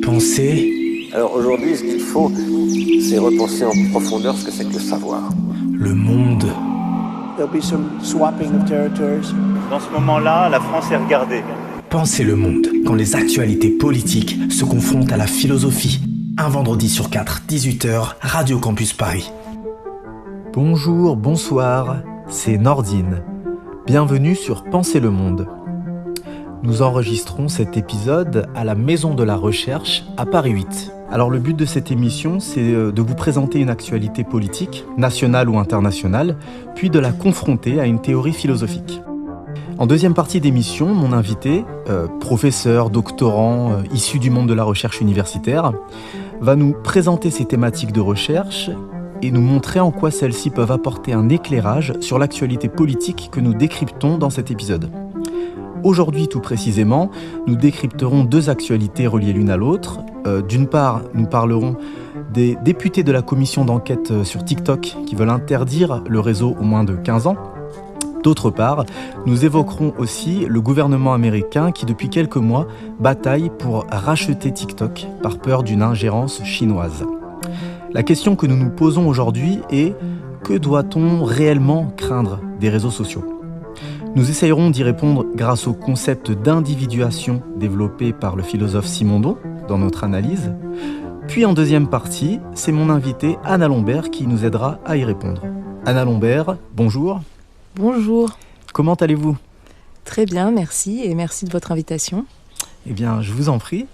Penser Alors aujourd'hui, ce qu'il faut, c'est repenser en profondeur ce que c'est que le savoir. le monde. There'll be some swapping of territories. Dans ce moment-là, la France est regardée. Penser le monde quand les actualités politiques se confrontent à la philosophie. Un vendredi sur 4, 18h, Radio Campus Paris. Bonjour, bonsoir, c'est Nordine. Bienvenue sur Penser le monde. Nous enregistrons cet épisode à la Maison de la Recherche à Paris 8. Alors le but de cette émission, c'est de vous présenter une actualité politique, nationale ou internationale, puis de la confronter à une théorie philosophique. En deuxième partie d'émission, mon invité, professeur, doctorant, issu du monde de la recherche universitaire, va nous présenter ses thématiques de recherche et nous montrer en quoi celles-ci peuvent apporter un éclairage sur l'actualité politique que nous décryptons dans cet épisode. Aujourd'hui, tout précisément, nous décrypterons deux actualités reliées l'une à l'autre. D'une part, nous parlerons des députés de la commission d'enquête sur TikTok qui veulent interdire le réseau aux moins de 15 ans. D'autre part, nous évoquerons aussi le gouvernement américain qui, depuis quelques mois, bataille pour racheter TikTok par peur d'une ingérence chinoise. La question que nous nous posons aujourd'hui est: que doit-on réellement craindre des réseaux sociaux ? Nous essayerons d'y répondre grâce au concept d'individuation développé par le philosophe Simondon dans notre analyse. Puis en deuxième partie, c'est mon invitée Anna Lombert qui nous aidera à y répondre. Anna Lombert, bonjour. Bonjour. Comment allez-vous ? Très bien, merci et merci de votre invitation. Eh bien, je vous en prie.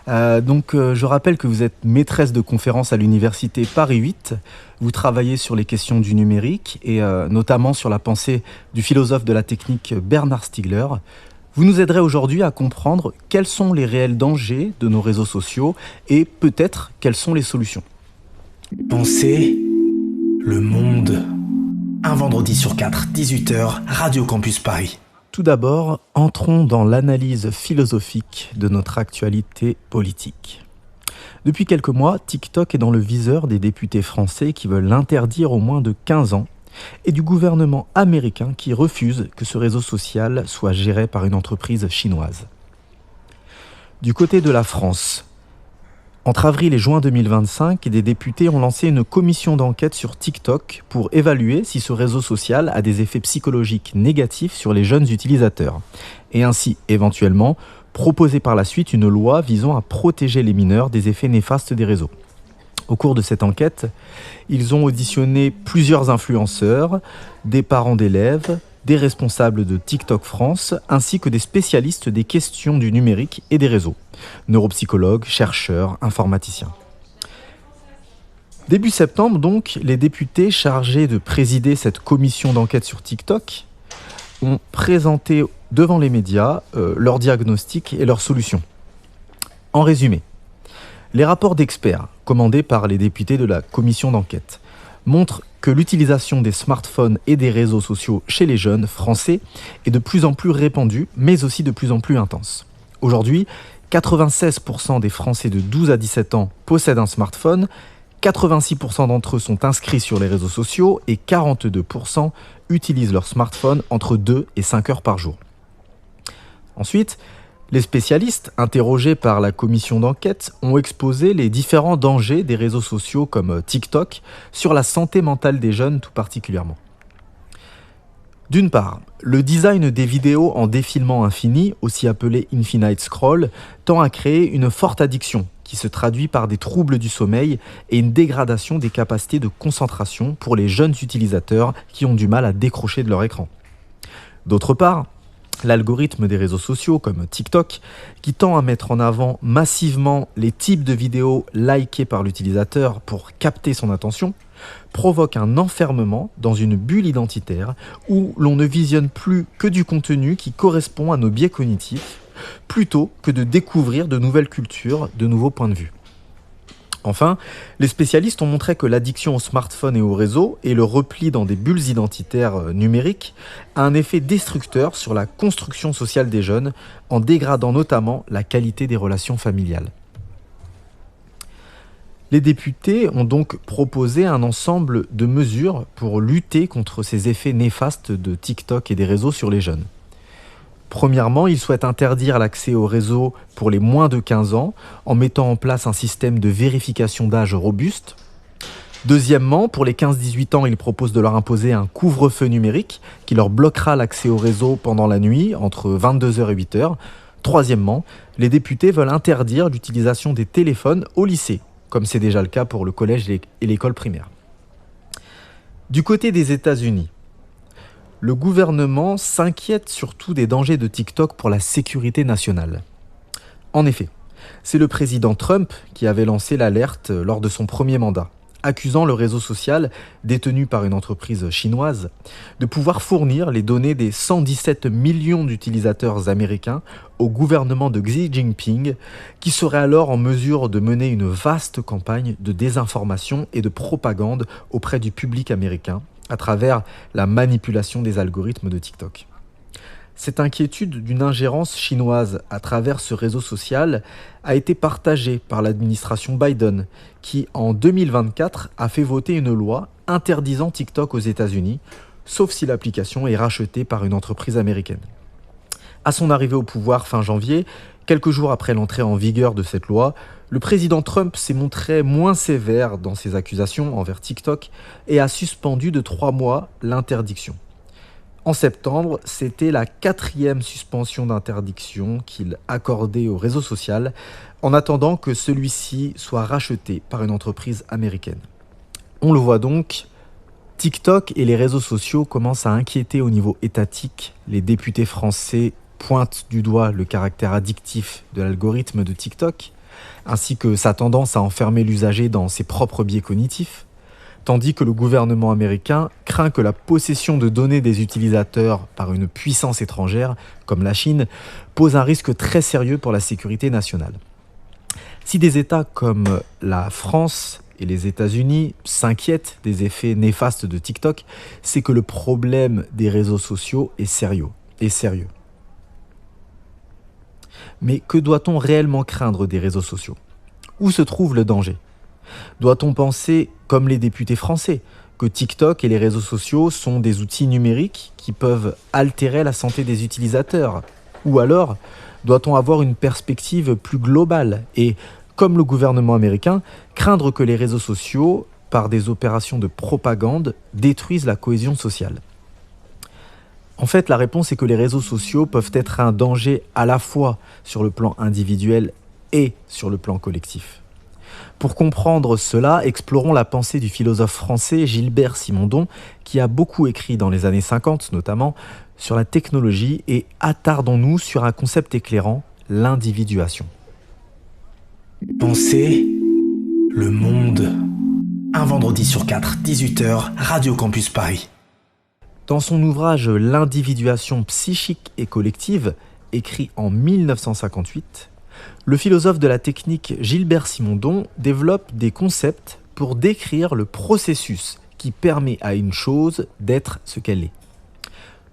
Je rappelle que vous êtes maîtresse de conférences à l'université Paris 8. Vous travaillez sur les questions du numérique et notamment sur la pensée du philosophe de la technique Bernard Stiegler. Vous nous aiderez aujourd'hui à comprendre quels sont les réels dangers de nos réseaux sociaux et peut-être quelles sont les solutions. Penser le monde. Un vendredi sur 4, 18h, Radio Campus Paris. Tout d'abord, entrons dans l'analyse philosophique de notre actualité politique. Depuis quelques mois, TikTok est dans le viseur des députés français qui veulent l'interdire aux moins de 15 ans et du gouvernement américain qui refuse que ce réseau social soit géré par une entreprise chinoise. Du côté de la France, entre avril et juin 2025, des députés ont lancé une commission d'enquête sur TikTok pour évaluer si ce réseau social a des effets psychologiques négatifs sur les jeunes utilisateurs et ainsi, éventuellement, proposer par la suite une loi visant à protéger les mineurs des effets néfastes des réseaux. Au cours de cette enquête, ils ont auditionné plusieurs influenceurs, des parents d'élèves, des responsables de TikTok France, ainsi que des spécialistes des questions du numérique et des réseaux, neuropsychologues, chercheurs, informaticiens. Début septembre, donc, les députés chargés de présider cette commission d'enquête sur TikTok ont présenté devant les médias leurs diagnostics et leurs solutions. En résumé, les rapports d'experts commandés par les députés de la commission d'enquête montrent que l'utilisation des smartphones et des réseaux sociaux chez les jeunes français est de plus en plus répandue, mais aussi de plus en plus intense. Aujourd'hui, 96% des Français de 12 à 17 ans possèdent un smartphone, 86% d'entre eux sont inscrits sur les réseaux sociaux et 42% utilisent leur smartphone entre 2 et 5 heures par jour. Ensuite, les spécialistes, interrogés par la commission d'enquête, ont exposé les différents dangers des réseaux sociaux comme TikTok sur la santé mentale des jeunes tout particulièrement. D'une part, le design des vidéos en défilement infini, aussi appelé infinite scroll, tend à créer une forte addiction qui se traduit par des troubles du sommeil et une dégradation des capacités de concentration pour les jeunes utilisateurs qui ont du mal à décrocher de leur écran. D'autre part, l'algorithme des réseaux sociaux comme TikTok, qui tend à mettre en avant massivement les types de vidéos likées par l'utilisateur pour capter son attention, provoque un enfermement dans une bulle identitaire où l'on ne visionne plus que du contenu qui correspond à nos biais cognitifs, plutôt que de découvrir de nouvelles cultures, de nouveaux points de vue. Enfin, les spécialistes ont montré que l'addiction au smartphone et au réseau et le repli dans des bulles identitaires numériques a un effet destructeur sur la construction sociale des jeunes, en dégradant notamment la qualité des relations familiales. Les députés ont donc proposé un ensemble de mesures pour lutter contre ces effets néfastes de TikTok et des réseaux sur les jeunes. Premièrement, il souhaite interdire l'accès au réseau pour les moins de 15 ans en mettant en place un système de vérification d'âge robuste. Deuxièmement, pour les 15-18 ans, il propose de leur imposer un couvre-feu numérique qui leur bloquera l'accès au réseau pendant la nuit entre 22h et 8h. Troisièmement, les députés veulent interdire l'utilisation des téléphones au lycée, comme c'est déjà le cas pour le collège et l'école primaire. Du côté des États-Unis, le gouvernement s'inquiète surtout des dangers de TikTok pour la sécurité nationale. En effet, c'est le président Trump qui avait lancé l'alerte lors de son premier mandat, accusant le réseau social, détenu par une entreprise chinoise, de pouvoir fournir les données des 117 millions d'utilisateurs américains au gouvernement de Xi Jinping, qui serait alors en mesure de mener une vaste campagne de désinformation et de propagande auprès du public américain, à travers la manipulation des algorithmes de TikTok. Cette inquiétude d'une ingérence chinoise à travers ce réseau social a été partagée par l'administration Biden, qui en 2024 a fait voter une loi interdisant TikTok aux États-Unis, sauf si l'application est rachetée par une entreprise américaine. À son arrivée au pouvoir fin janvier, quelques jours après l'entrée en vigueur de cette loi, le président Trump s'est montré moins sévère dans ses accusations envers TikTok et a suspendu de 3 mois l'interdiction. En septembre, c'était la 4e suspension d'interdiction qu'il accordait au réseau social en attendant que celui-ci soit racheté par une entreprise américaine. On le voit donc, TikTok et les réseaux sociaux commencent à inquiéter au niveau étatique. Les députés français pointent du doigt le caractère addictif de l'algorithme de TikTok, ainsi que sa tendance à enfermer l'usager dans ses propres biais cognitifs, tandis que le gouvernement américain craint que la possession de données des utilisateurs par une puissance étrangère, comme la Chine, pose un risque très sérieux pour la sécurité nationale. Si des États comme la France et les États-Unis s'inquiètent des effets néfastes de TikTok, c'est que le problème des réseaux sociaux est sérieux. Mais que doit-on réellement craindre des réseaux sociaux ? Où se trouve le danger ? Doit-on penser, comme les députés français, que TikTok et les réseaux sociaux sont des outils numériques qui peuvent altérer la santé des utilisateurs ? Ou alors, doit-on avoir une perspective plus globale et, comme le gouvernement américain, craindre que les réseaux sociaux, par des opérations de propagande, détruisent la cohésion sociale ? En fait, la réponse est que les réseaux sociaux peuvent être un danger à la fois sur le plan individuel et sur le plan collectif. Pour comprendre cela, explorons la pensée du philosophe français Gilbert Simondon, qui a beaucoup écrit dans les années 50 notamment sur la technologie, et attardons-nous sur un concept éclairant, l'individuation. Pensez le monde. Un vendredi sur 4, 18h, Radio Campus Paris. Dans son ouvrage « L'individuation psychique et collective », écrit en 1958, le philosophe de la technique Gilbert Simondon développe des concepts pour décrire le processus qui permet à une chose d'être ce qu'elle est.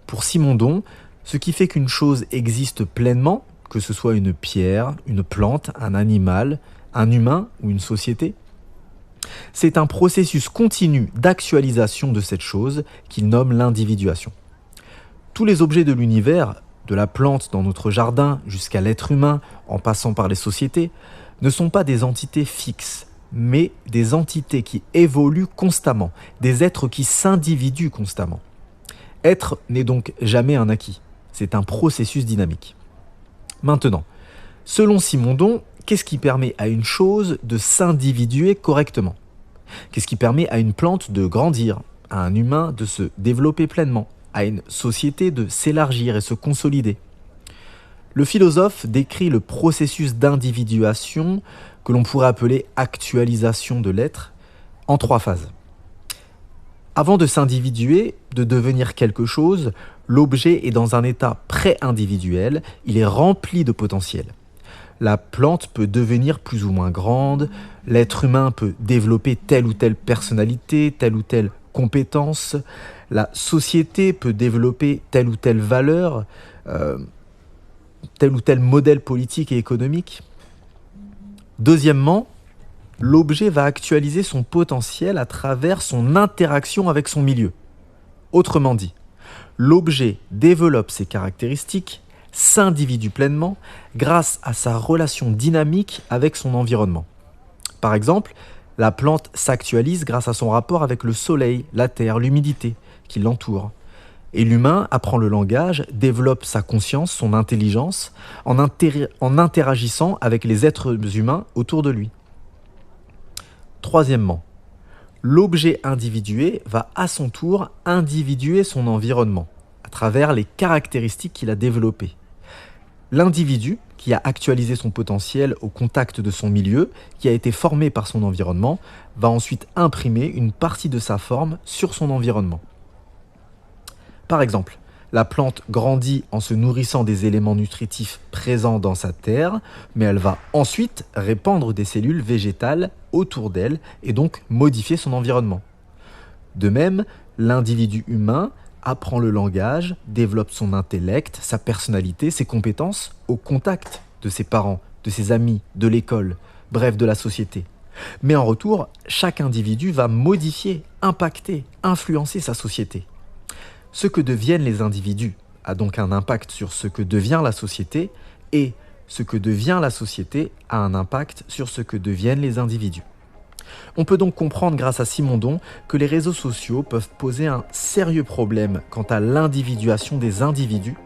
Pour Simondon, ce qui fait qu'une chose existe pleinement, que ce soit une pierre, une plante, un animal, un humain ou une société, c'est un processus continu d'actualisation de cette chose qu'il nomme l'individuation. Tous les objets de l'univers, de la plante dans notre jardin jusqu'à l'être humain en passant par les sociétés, ne sont pas des entités fixes, mais des entités qui évoluent constamment, des êtres qui s'individuent constamment. Être n'est donc jamais un acquis, c'est un processus dynamique. Maintenant, selon Simondon, qu'est-ce qui permet à une chose de s'individuer correctement ? Qu'est-ce qui permet à une plante de grandir, à un humain de se développer pleinement, à une société de s'élargir et se consolider ? Le philosophe décrit le processus d'individuation que l'on pourrait appeler actualisation de l'être en 3 phases. Avant de s'individuer, de devenir quelque chose, l'objet est dans un état pré-individuel, il est rempli de potentiel. La plante peut devenir plus ou moins grande, l'être humain peut développer telle ou telle personnalité, telle ou telle compétence, la société peut développer telle ou telle valeur, tel ou tel modèle politique et économique. Deuxièmement, l'objet va actualiser son potentiel à travers son interaction avec son milieu. Autrement dit, l'objet développe ses caractéristiques, s'individue pleinement grâce à sa relation dynamique avec son environnement. Par exemple, la plante s'actualise grâce à son rapport avec le soleil, la terre, l'humidité qui l'entoure. Et l'humain apprend le langage, développe sa conscience, son intelligence, en interagissant avec les êtres humains autour de lui. Troisièmement, l'objet individué va à son tour individuer son environnement à travers les caractéristiques qu'il a développées. L'individu, qui a actualisé son potentiel au contact de son milieu, qui a été formé par son environnement, va ensuite imprimer une partie de sa forme sur son environnement. Par exemple, la plante grandit en se nourrissant des éléments nutritifs présents dans sa terre, mais elle va ensuite répandre des cellules végétales autour d'elle et donc modifier son environnement. De même, l'individu humain apprend le langage, développe son intellect, sa personnalité, ses compétences au contact de ses parents, de ses amis, de l'école, bref de la société. Mais en retour, chaque individu va modifier, impacter, influencer sa société. Ce que deviennent les individus a donc un impact sur ce que devient la société et ce que devient la société a un impact sur ce que deviennent les individus. On peut donc comprendre grâce à Simondon que les réseaux sociaux peuvent poser un sérieux problème quant à l'individuation des individus,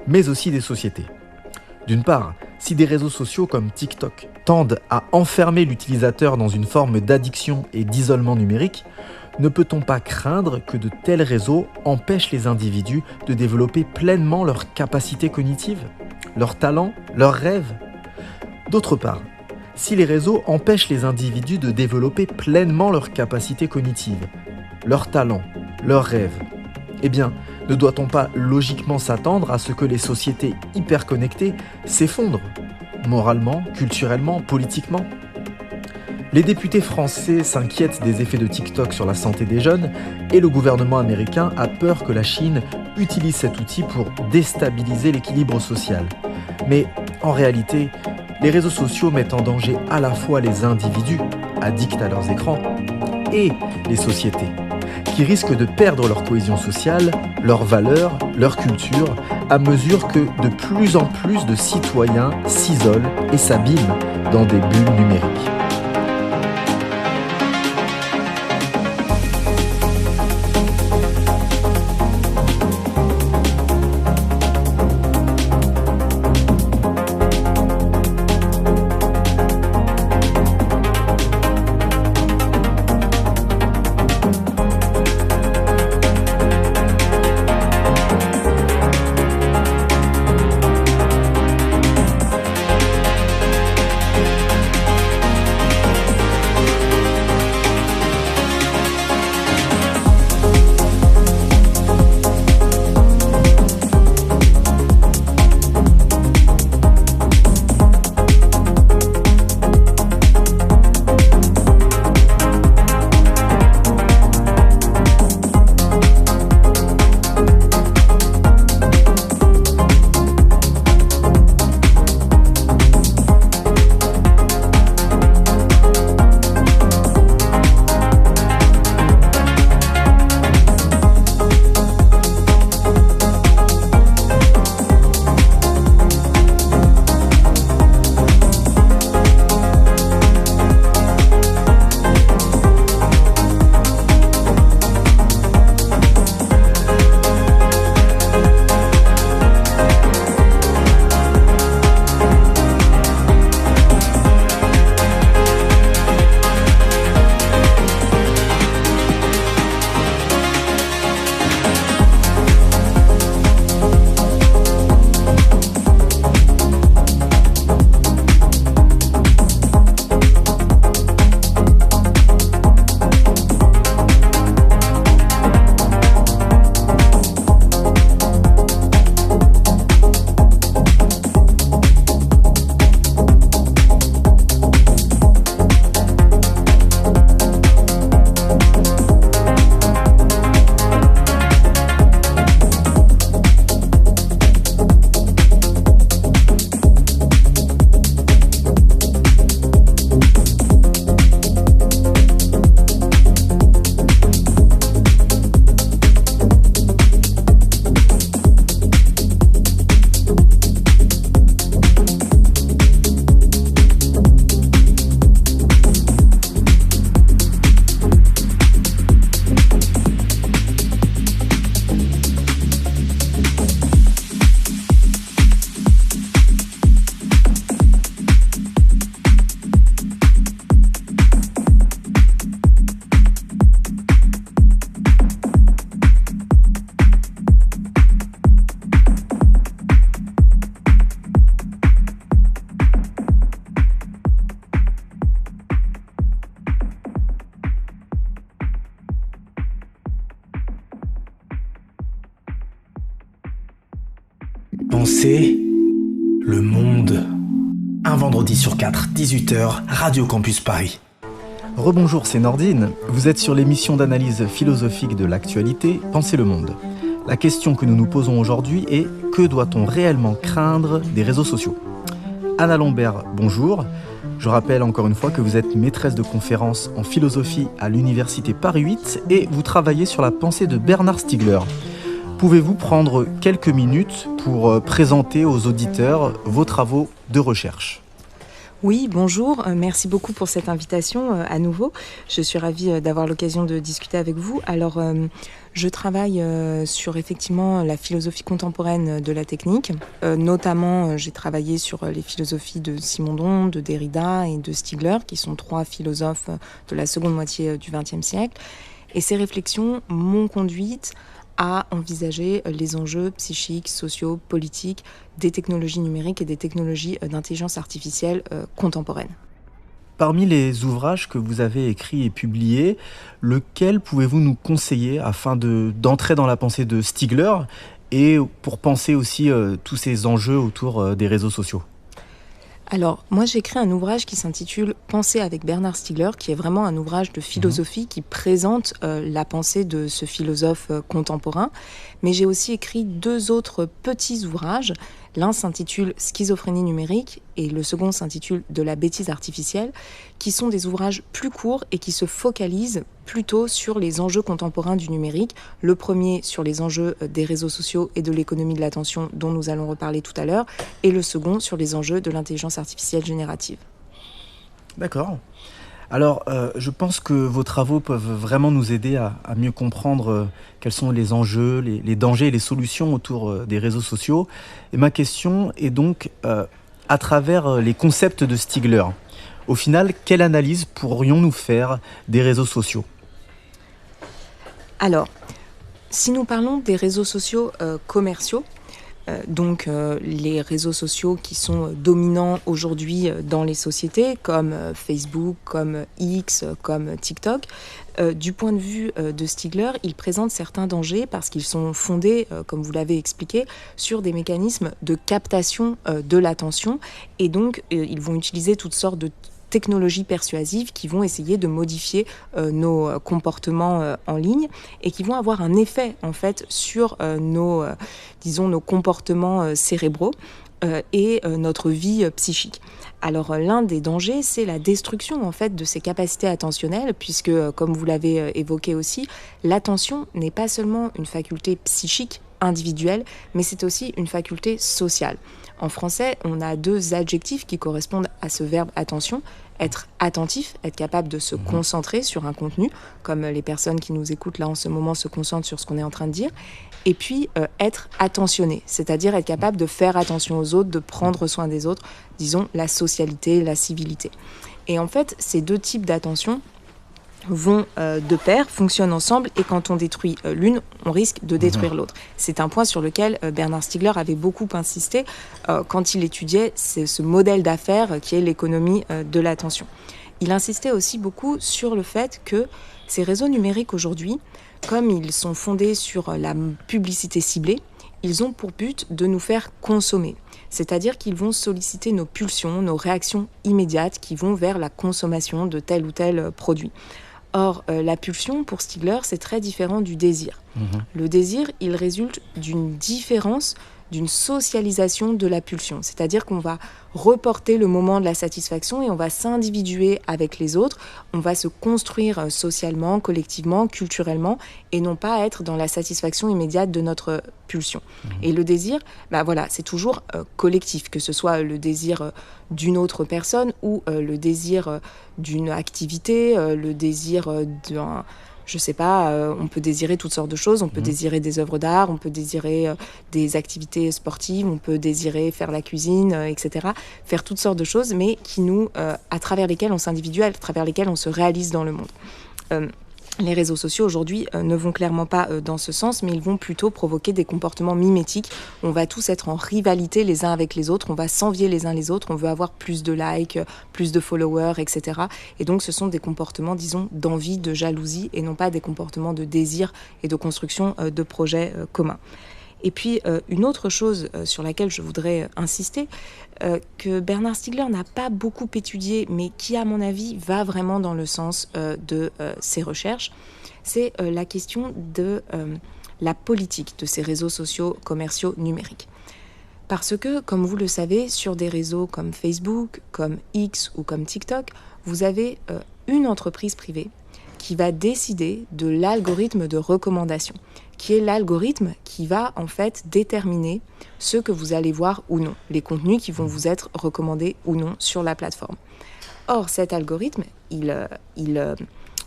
mais aussi des sociétés. D'une part, si des réseaux sociaux comme TikTok tendent à enfermer l'utilisateur dans une forme d'addiction et d'isolement numérique, ne peut-on pas craindre que de tels réseaux empêchent les individus de développer pleinement leurs capacités cognitives, leurs talents, leurs rêves ? D'autre part, si les réseaux empêchent les individus de développer pleinement leurs capacités cognitives, leurs talents, leurs rêves, eh bien, ne doit-on pas logiquement s'attendre à ce que les sociétés hyperconnectées s'effondrent, moralement, culturellement, politiquement ? Les députés français s'inquiètent des effets de TikTok sur la santé des jeunes et le gouvernement américain a peur que la Chine utilise cet outil pour déstabiliser l'équilibre social. Mais en réalité, les réseaux sociaux mettent en danger à la fois les individus, addicts à leurs écrans, et les sociétés, qui risquent de perdre leur cohésion sociale, leurs valeurs, leur culture, à mesure que de plus en plus de citoyens s'isolent et s'abîment dans des bulles numériques. C'est Le Monde. Un vendredi sur 4, 18h, Radio Campus Paris. Rebonjour, c'est Nordine. Vous êtes sur l'émission d'analyse philosophique de l'actualité, Pensez le Monde. La question que nous nous posons aujourd'hui est: que doit-on réellement craindre des réseaux sociaux ? Anna Lambert, bonjour. Je rappelle encore une fois que vous êtes maîtresse de conférences en philosophie à l'Université Paris 8 et vous travaillez sur la pensée de Bernard Stiegler. Pouvez-vous prendre quelques minutes pour présenter aux auditeurs vos travaux de recherche ? Oui, bonjour. Merci beaucoup pour cette invitation à nouveau. Je suis ravie d'avoir l'occasion de discuter avec vous. Alors, je travaille sur effectivement la philosophie contemporaine de la technique. Notamment, j'ai travaillé sur les philosophies de Simondon, de Derrida et de Stiegler, qui sont trois philosophes de la seconde moitié du XXe siècle. Et ces réflexions m'ont conduite à envisager les enjeux psychiques, sociaux, politiques des technologies numériques et des technologies d'intelligence artificielle contemporaines. Parmi les ouvrages que vous avez écrits et publiés, lequel pouvez-vous nous conseiller afin d'entrer dans la pensée de Stiegler et pour penser aussi tous ces enjeux autour des réseaux sociaux ? Alors, moi j'ai écrit un ouvrage qui s'intitule « Penser avec Bernard Stiegler », qui est vraiment un ouvrage de philosophie qui présente la pensée de ce philosophe contemporain. Mais j'ai aussi écrit deux autres petits ouvrages. L'un s'intitule « Schizophrénie numérique » et le second s'intitule « De la bêtise artificielle », qui sont des ouvrages plus courts et qui se focalisent plutôt sur les enjeux contemporains du numérique. Le premier sur les enjeux des réseaux sociaux et de l'économie de l'attention dont nous allons reparler tout à l'heure, et le second sur les enjeux de l'intelligence artificielle générative. D'accord. Alors, je pense que vos travaux peuvent vraiment nous aider à mieux comprendre quels sont les enjeux, les dangers et les solutions autour des réseaux sociaux. Et ma question est donc, à travers les concepts de Stiegler, au final, quelle analyse pourrions-nous faire des réseaux sociaux ? Alors, si nous parlons des réseaux sociaux commerciaux, donc les réseaux sociaux qui sont dominants aujourd'hui dans les sociétés, comme Facebook, comme X, comme TikTok, du point de vue de Stiegler, ils présentent certains dangers parce qu'ils sont fondés, comme vous l'avez expliqué, sur des mécanismes de captation de l'attention, et donc ils vont utiliser toutes sortes de technologies persuasives qui vont essayer de modifier nos comportements en ligne et qui vont avoir un effet en fait sur nos comportements cérébraux et notre vie psychique. Alors l'un des dangers, c'est la destruction en fait de ces capacités attentionnelles, puisque comme vous l'avez évoqué aussi, l'attention n'est pas seulement une faculté psychique individuelle, mais c'est aussi une faculté sociale. En français, on a deux adjectifs qui correspondent à ce verbe attention. Être attentif, être capable de se concentrer sur un contenu, comme les personnes qui nous écoutent là en ce moment se concentrent sur ce qu'on est en train de dire. Et puis être attentionné, c'est-à-dire être capable de faire attention aux autres, de prendre soin des autres, disons la socialité, la civilité. Et en fait, ces deux types d'attention vont de pair, fonctionnent ensemble, et quand on détruit l'une, on risque de détruire l'autre. C'est un point sur lequel Bernard Stiegler avait beaucoup insisté quand il étudiait ce modèle d'affaires qui est l'économie de l'attention. Il insistait aussi beaucoup sur le fait que ces réseaux numériques aujourd'hui, comme ils sont fondés sur la publicité ciblée, ils ont pour but de nous faire consommer. C'est-à-dire qu'ils vont solliciter nos pulsions, nos réactions immédiates qui vont vers la consommation de tel ou tel produit. Or, la pulsion, pour Stiegler, c'est très différent du désir. Le désir, il résulte d'une différence, d'une socialisation de la pulsion. C'est-à-dire qu'on va reporter le moment de la satisfaction et on va s'individuer avec les autres. On va se construire socialement, collectivement, culturellement, et non pas être dans la satisfaction immédiate de notre pulsion. Et le désir, c'est toujours collectif, que ce soit le désir d'une autre personne ou le désir d'une activité, le désir d'un... Je sais pas, on peut désirer toutes sortes de choses, on peut désirer des œuvres d'art, on peut désirer des activités sportives, on peut désirer faire la cuisine, etc. Faire toutes sortes de choses, mais qui à travers lesquelles on s'individue, à travers lesquelles on se réalise dans le monde. Les réseaux sociaux aujourd'hui ne vont clairement pas dans ce sens, mais ils vont plutôt provoquer des comportements mimétiques. On va tous être en rivalité les uns avec les autres, on va s'envier les uns les autres, on veut avoir plus de likes, plus de followers, etc. Et donc ce sont des comportements, disons, d'envie, de jalousie, et non pas des comportements de désir et de construction de projets communs. Et puis, une autre chose sur laquelle je voudrais insister, que Bernard Stiegler n'a pas beaucoup étudié, mais qui, à mon avis, va vraiment dans le sens de ses recherches, c'est la question de la politique de ces réseaux sociaux commerciaux numériques. Parce que, comme vous le savez, sur des réseaux comme Facebook, comme X ou comme TikTok, vous avez une entreprise privée qui va décider de l'algorithme de recommandation, qui est l'algorithme qui va en fait déterminer ce que vous allez voir ou non, les contenus qui vont vous être recommandés ou non sur la plateforme. Or, cet algorithme, il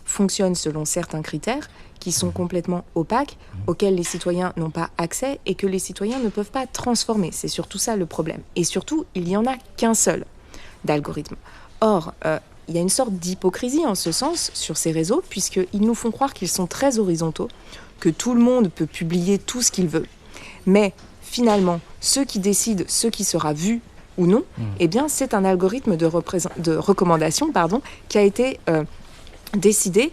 fonctionne selon certains critères qui sont complètement opaques, auxquels les citoyens n'ont pas accès et que les citoyens ne peuvent pas transformer. C'est surtout ça le problème. Et surtout, il n'y en a qu'un seul d'algorithme. Or, il y a une sorte d'hypocrisie en ce sens sur ces réseaux, puisqu'ils nous font croire qu'ils sont très horizontaux, que tout le monde peut publier tout ce qu'il veut. Mais finalement, ceux qui décident ce qui sera vu ou non, eh bien, c'est un algorithme de recommandation qui a été décidé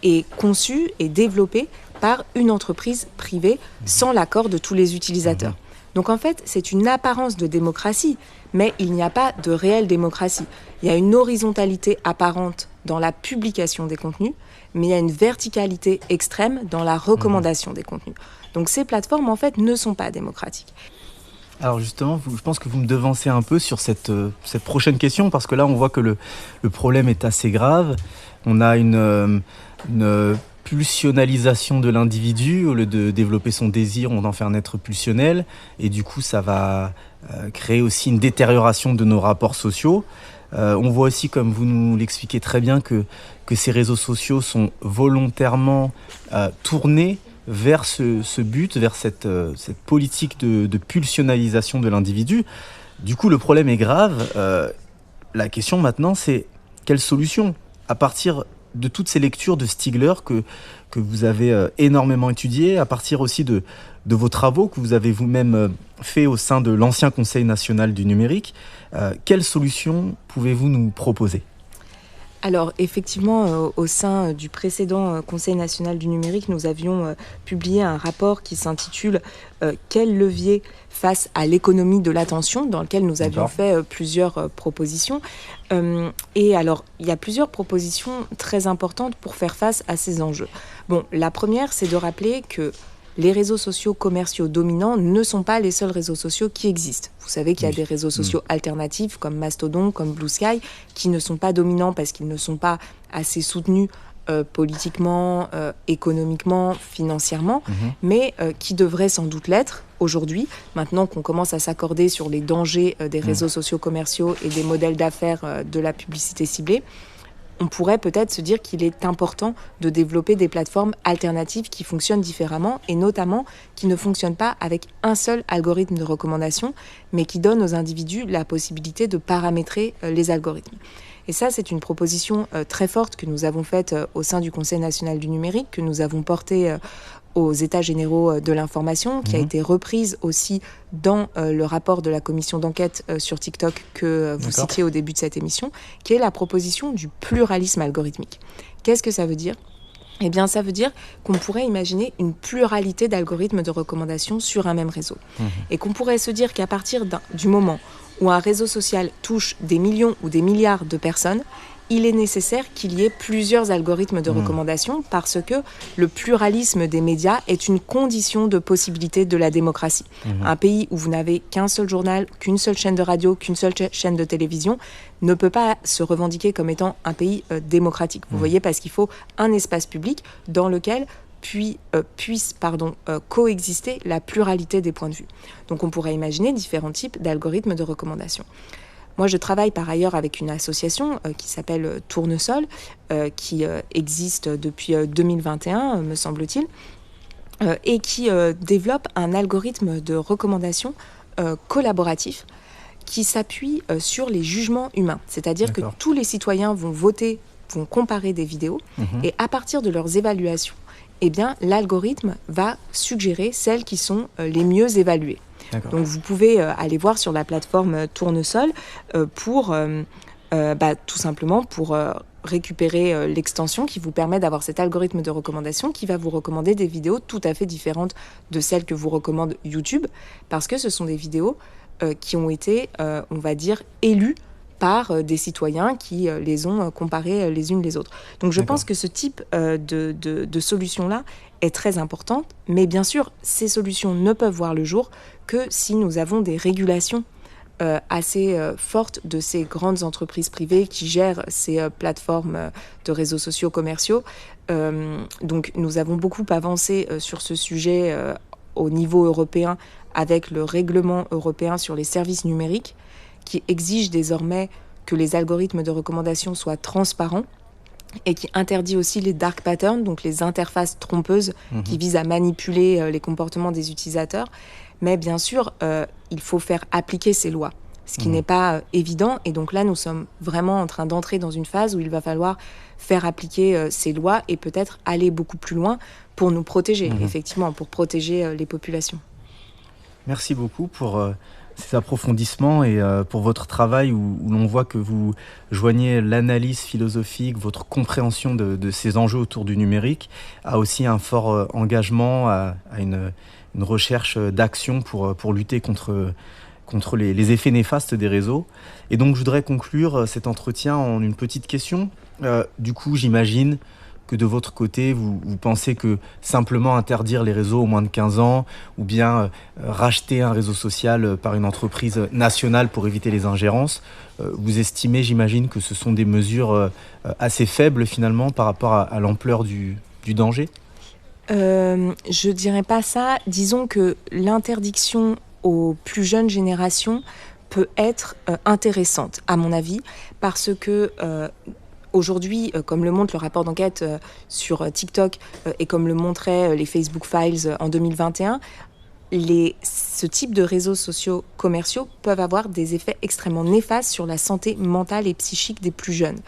et conçu et développé par une entreprise privée sans l'accord de tous les utilisateurs. Donc en fait, c'est une apparence de démocratie, mais il n'y a pas de réelle démocratie. Il y a une horizontalité apparente dans la publication des contenus, mais il y a une verticalité extrême dans la recommandation des contenus. Donc ces plateformes, en fait, ne sont pas démocratiques. Alors justement, je pense que vous me devancez un peu sur cette prochaine question, parce que là, on voit que le problème est assez grave. On a une pulsionalisation de l'individu. Au lieu de développer son désir, on en fait un être pulsionnel. Et du coup, ça va créer aussi une détérioration de nos rapports sociaux. On voit aussi, comme vous nous l'expliquez très bien, que ces réseaux sociaux sont volontairement tournés vers ce but, vers cette politique de pulsionalisation de l'individu. Du coup, le problème est grave. La question maintenant, c'est quelle solution ? À partir de toutes ces lectures de Stiegler que vous avez énormément étudiées, à partir aussi de vos travaux que vous avez vous-même fait au sein de l'ancien Conseil national du numérique, quelles solutions pouvez-vous nous proposer ? Alors effectivement, au sein du précédent Conseil national du numérique, nous avions publié un rapport qui s'intitule « Quel levier face à l'économie de l'attention ?» dans lequel nous avions fait plusieurs propositions. Et alors, il y a plusieurs propositions très importantes pour faire face à ces enjeux. Bon, la première, c'est de rappeler que les réseaux sociaux commerciaux dominants ne sont pas les seuls réseaux sociaux qui existent. Vous savez qu'il y a des réseaux sociaux alternatifs comme Mastodon, comme Blue Sky, qui ne sont pas dominants parce qu'ils ne sont pas assez soutenus politiquement, économiquement, financièrement, mais qui devraient sans doute l'être aujourd'hui, maintenant qu'on commence à s'accorder sur les dangers des réseaux sociaux commerciaux et des modèles d'affaires de la publicité ciblée. On pourrait peut-être se dire qu'il est important de développer des plateformes alternatives qui fonctionnent différemment et notamment qui ne fonctionnent pas avec un seul algorithme de recommandation, mais qui donnent aux individus la possibilité de paramétrer les algorithmes. Et ça, c'est une proposition très forte que nous avons faite au sein du Conseil national du numérique, que nous avons portée aux États généraux de l'information, qui a été reprise aussi dans le rapport de la commission d'enquête sur TikTok que vous citiez au début de cette émission, qui est la proposition du pluralisme algorithmique. Qu'est-ce que ça veut dire ? Eh bien, ça veut dire qu'on pourrait imaginer une pluralité d'algorithmes de recommandation sur un même réseau. Et qu'on pourrait se dire qu'à partir du moment où un réseau social touche des millions ou des milliards de personnes, il est nécessaire qu'il y ait plusieurs algorithmes de recommandation parce que le pluralisme des médias est une condition de possibilité de la démocratie. Un pays où vous n'avez qu'un seul journal, qu'une seule chaîne de radio, qu'une seule chaîne de télévision ne peut pas se revendiquer comme étant un pays démocratique. Vous voyez, parce qu'il faut un espace public dans lequel puisse coexister la pluralité des points de vue. Donc on pourrait imaginer différents types d'algorithmes de recommandation. Moi, je travaille par ailleurs avec une association qui s'appelle Tournesol, qui existe depuis 2021, me semble-t-il, et qui développe un algorithme de recommandation collaboratif qui s'appuie sur les jugements humains. C'est-à-dire que tous les citoyens vont voter, vont comparer des vidéos, et à partir de leurs évaluations, eh bien, l'algorithme va suggérer celles qui sont les mieux évaluées. Donc vous pouvez aller voir sur la plateforme Tournesol pour tout simplement pour récupérer l'extension qui vous permet d'avoir cet algorithme de recommandation qui va vous recommander des vidéos tout à fait différentes de celles que vous recommande YouTube, parce que ce sont des vidéos qui ont été, on va dire, élues par des citoyens qui les ont comparées les unes les autres. Donc je pense que ce type de solution-là est très importante, mais bien sûr, ces solutions ne peuvent voir le jour que si nous avons des régulations assez fortes de ces grandes entreprises privées qui gèrent ces plateformes de réseaux sociaux commerciaux. Donc nous avons beaucoup avancé sur ce sujet au niveau européen avec le règlement européen sur les services numériques qui exige désormais que les algorithmes de recommandation soient transparents et qui interdit aussi les dark patterns, donc les interfaces trompeuses qui visent à manipuler les comportements des utilisateurs. Mais bien sûr, il faut faire appliquer ces lois, ce qui n'est pas évident. Et donc là, nous sommes vraiment en train d'entrer dans une phase où il va falloir faire appliquer ces lois et peut-être aller beaucoup plus loin pour nous protéger, effectivement, pour protéger les populations. Merci beaucoup pour ces approfondissements et pour votre travail où l'on voit que vous joignez l'analyse philosophique, votre compréhension de ces enjeux autour du numérique, à aussi un fort engagement, à une recherche d'action pour lutter contre les effets néfastes des réseaux. Et donc je voudrais conclure cet entretien en une petite question. Du coup, j'imagine que de votre côté, vous pensez que simplement interdire les réseaux aux moins de 15 ans ou bien racheter un réseau social par une entreprise nationale pour éviter les ingérences, vous estimez, j'imagine, que ce sont des mesures assez faibles finalement par rapport à l'ampleur du danger ? Je dirais pas ça. Disons que l'interdiction aux plus jeunes générations peut être intéressante, à mon avis, parce que aujourd'hui, comme le montre le rapport d'enquête sur TikTok et comme le montraient les Facebook Files en 2021, ce type de réseaux sociaux commerciaux peuvent avoir des effets extrêmement néfastes sur la santé mentale et psychique des plus jeunes.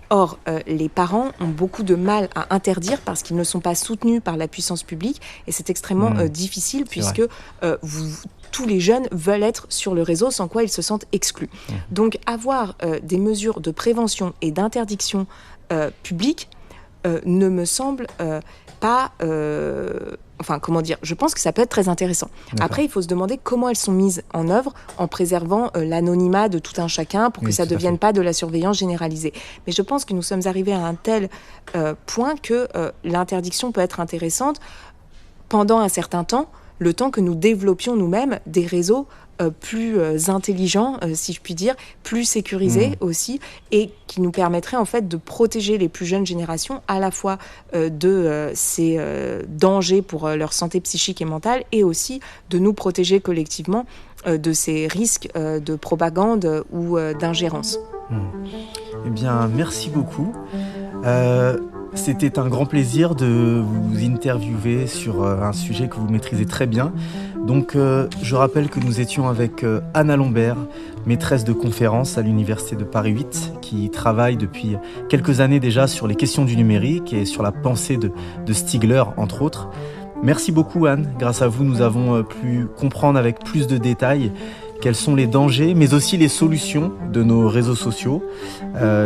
Or, les parents ont beaucoup de mal à interdire parce qu'ils ne sont pas soutenus par la puissance publique et c'est extrêmement difficile puisque tous les jeunes veulent être sur le réseau, sans quoi ils se sentent exclus. Donc avoir des mesures de prévention et d'interdiction publique ne me semble pas... je pense que ça peut être très intéressant. D'accord. Après, il faut se demander comment elles sont mises en œuvre en préservant l'anonymat de tout un chacun pour que ça ne devienne pas de la surveillance généralisée. Mais je pense que nous sommes arrivés à un tel point que l'interdiction peut être intéressante pendant un certain temps, le temps que nous développions nous-mêmes des réseaux plus intelligents, si je puis dire, plus sécurisés aussi, et qui nous permettraient en fait de protéger les plus jeunes générations à la fois de ces dangers pour leur santé psychique et mentale, et aussi de nous protéger collectivement de ces risques de propagande ou d'ingérence. Eh bien, merci beaucoup. C'était un grand plaisir de vous interviewer sur un sujet que vous maîtrisez très bien. Donc, je rappelle que nous étions avec Anna Lombert, maîtresse de conférence à l'Université de Paris 8, qui travaille depuis quelques années déjà sur les questions du numérique et sur la pensée de Stigler, entre autres. Merci beaucoup, Anne. Grâce à vous, nous avons pu comprendre avec plus de détails quels sont les dangers, mais aussi les solutions de nos réseaux sociaux.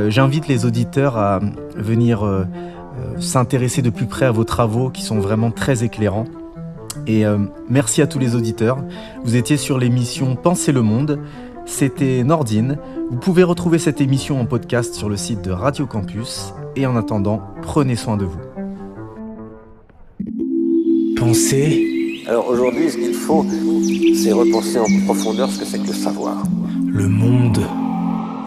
J'invite les auditeurs à venir s'intéresser de plus près à vos travaux qui sont vraiment très éclairants. Et merci à tous les auditeurs. Vous étiez sur l'émission Pensez le Monde. C'était Nordine. Vous pouvez retrouver cette émission en podcast sur le site de Radio Campus. Et en attendant, prenez soin de vous. Pensez. Alors aujourd'hui, ce qu'il faut, c'est repenser en profondeur ce que c'est que le savoir. Le monde.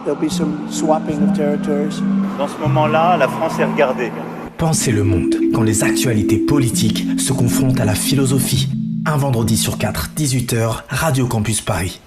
There'll be some swapping of territories. Dans ce moment-là, la France est regardée. Pensez le monde, quand les actualités politiques se confrontent à la philosophie. Un vendredi sur 4, 18h, Radio Campus Paris.